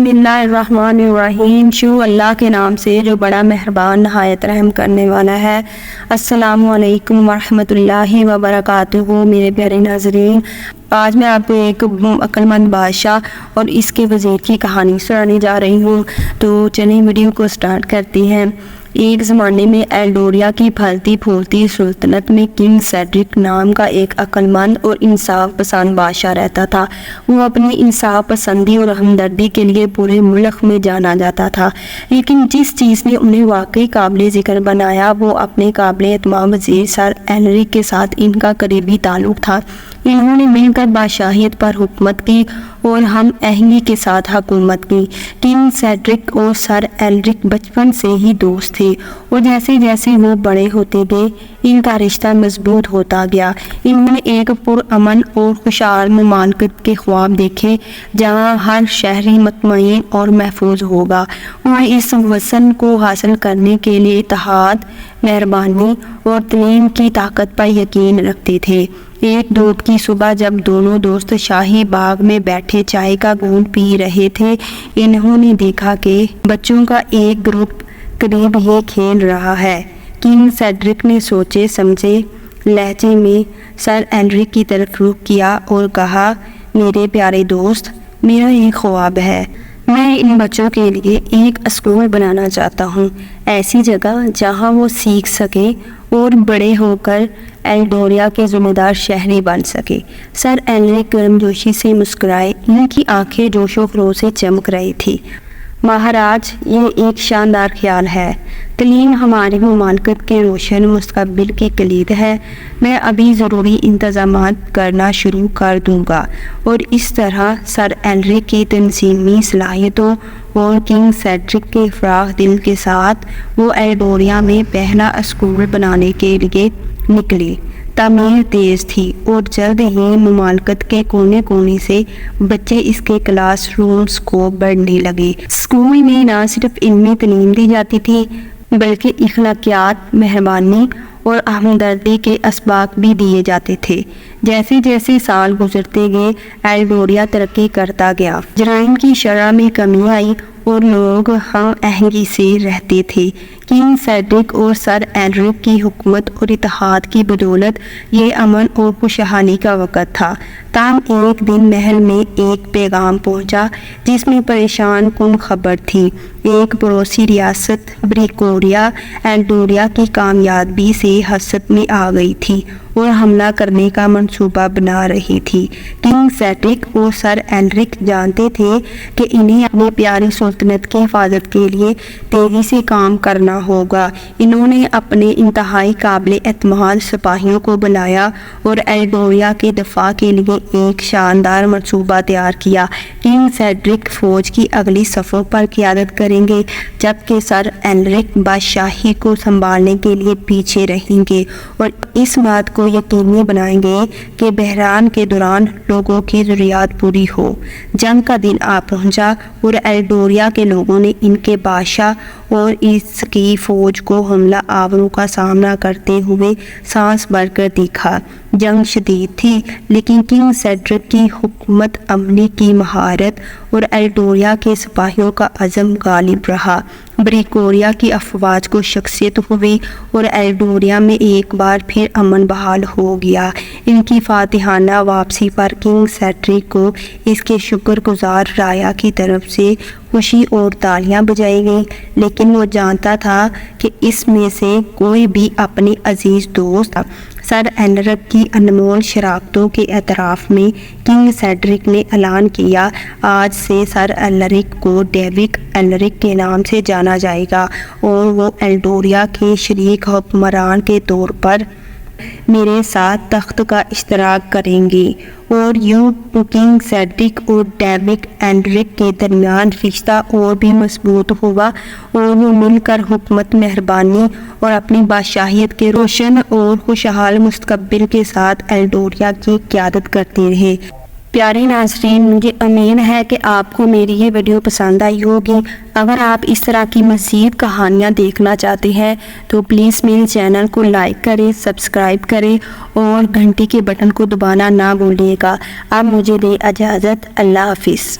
बिस्मिल्लाहिर्रहमानिर्रहीम। शुरू अल्लाह के नाम से जो बड़ा मेहरबान नहायत रहम करने वाला है। अस्सलामु अलैकुम वरहमतुल्लाहि वबरकातुहू। मेरे प्यारे नाज़रीन, आज मैं आपको एक अक्लमंद बादशाह और इसके वज़ीर की कहानी सुनाने जा रही हूँ। तो चलिए वीडियो को स्टार्ट करते हैं। एक ज़माने में एल्डोरिया की फलती फूलती सुल्तनत में किंग सेड्रिक नाम का एक अक्लमंद और इंसाफ पसंद बादशाह रहता था। वो अपनी इंसाफ पसंदी और हमदर्दी के लिए पूरे मुल्क में जाना जाता था। लेकिन जिस चीज़ ने उन्हें वाकई काबिल ज़िक्र बनाया वो अपने काबिल एतमाम वज़ीर सर एलरिक के साथ इनका करीबी ताल्लुक़ था। इन्होंने मिलकर बादशाहियत पर हुकूमत की और हम आहंगी के साथ हुकूमत की। किंग सेड्रिक और सर एलरिक बचपन से ही दोस्त थे और जैसे जैसे वो बड़े होते गए इनका रिश्ता मजबूत होता गया। इन्होंने एक पुरअमन और खुशहाल मुमालकत के ख्वाब देखे जहाँ हर शहरी मुतमईन और महफूज होगा। वह इस वसन को हासिल करने के लिए इत्तेहाद, मेहरबानी और तलीम की ताकत पर यकीन रखते थे। एक धूप की सुबह जब दोनों दोस्त शाही बाग में बैठे चाय का घूंट पी रहे थे, इन्होंने देखा कि बच्चों का एक ग्रुप करीब ही खेल रहा है। किंग सेड्रिक ने सोचे समझे लहजे में सर एलरिक की तरफ रुख किया और कहा, मेरे प्यारे दोस्त, मेरा एक ख्वाब है। मैं इन बच्चों के लिए एक स्कूल बनाना चाहता हूँ, ऐसी जगह जहाँ वो सीख सके और बड़े होकर एल्डोरिया के ज़िम्मेदार शहरी बन सके। सर एलरिक गर्मजोशी से मुस्कुराए, इनकी आंखें जोशो खरोश से चमक रही थी। महाराज, ये एक शानदार ख्याल है। तलीम हमारी मुमालकत के रोशन मुस्तकबिल की कलीद है। मैं अभी ज़रूरी इंतज़ामात करना शुरू कर दूंगा। और इस तरह सर एलरिक की तंजीमी सलाहियतों और किंग सेड्रिक के फराख दिल के साथ वो एल्डोरिया में पहला स्कूल बनाने के लिए निकले। तामीर तेज़ थी और जल्द ही मुमालकत के कोने कोने से बच्चे इसके क्लास रूम्स को बढ़ने लगे। स्कूल में न सिर्फ इल्मी तलीम दी जाती थी बल्कि इखलाकियात, मेहरबानी और हमदर्दी के असबाक भी दिए जाते थे। जैसे जैसे साल गुजरते गए एल्डोरिया तरक्की करता गया। जराइम की शरह में कमी आई और लोग हम आहंगी से रहते थे। किंग सेड्रिक और सर एलरिक की हुकूमत और इत्तेहाद की बदौलत ये अमन और खुशहाली का वक़्त था। ताम एक दिन महल में एक पैगाम पहुंचा जिसमें परेशान कुन खबर थी। एक पड़ोसी रियासत ब्रिकोरिया एल्डोरिया की कामयाबी से हसरत में आ गई थी और हमला करने का मंसूबा बना रही थी। किंग सेड्रिक और सर एलरिक जानते थे कि इन्हें अपनी प्यारी सुल्तनत की हिफाजत के लिए तेजी से काम करना होगा। इन्होंने अपने इंतहाई काबिल एतमाद सिपाहियों को बुलाया और एल्डोरिया के दफा के लिए एक शानदार मंसूबा तैयार किया। किंग सेड्रिक फौज की अगली सफ़ों पर क़यादत करेंगे जबकि सर एलरिक बादशाही को संभालने के लिए पीछे रहेंगे और इस बात को यकीनी बनाएंगे कि बहरान के दौरान लोगों की ज़रूरियात पूरी हो। जंग का दिन आ पहुंचा और एल्डोरिया के लोगों ने इनके बादशाह और इसकी फ़ौज को हमला आवरों का सामना करते हुए सांस भरकर देखा। जंग शदीद थी लेकिन किंग सेड्रिक की हुकूमत अमली की महारत और एल्डोरिया के सिपाहियों का अज़म गालिब रहा। ब्रिकोरिया की अफवाज को शख्सियत हुई और एल्डोरिया में एक बार फिर अमन बहाल हो गया। इनकी फातिहाना वापसी पर किंग सेड्रिक को इसके शुक्रगुजार राया की तरफ से खुशी और तालियां बजाई गई, लेकिन वो जानता था कि इसमें से कोई भी अपने अजीज दोस्त सर एलरिक की अनमोल शराकतों के एतराफ़ में किंग सेड्रिक ने ऐलान किया, आज से सर एलरिक को डेविड एलरिक के नाम से जाना जाएगा और वो एल्डोरिया के शरीक हुक्मरान के तौर पर मेरे साथ तख्त का इश्तराक करेंगे। और यूं किंग सेड्रिक और डेविड एलरिक के दरमियान रिश्ता और भी मजबूत हुआ और वो मिलकर हुकूमत, मेहरबानी और अपनी बादशाहियत के रोशन और खुशहाल मुस्तकबिल के साथ एल्डोरिया की क़यादत करते रहे। प्यारे नाज़रीन, मुझे उम्मीद है कि आपको मेरी ये वीडियो पसंद आई होगी। अगर आप इस तरह की मज़ीद कहानियाँ देखना चाहते हैं तो प्लीज़ मेरे चैनल को लाइक करें, सब्सक्राइब करें और घंटी के बटन को दबाना ना भूलिएगा। अब मुझे दें इजाज़त। अल्लाह हाफिज़।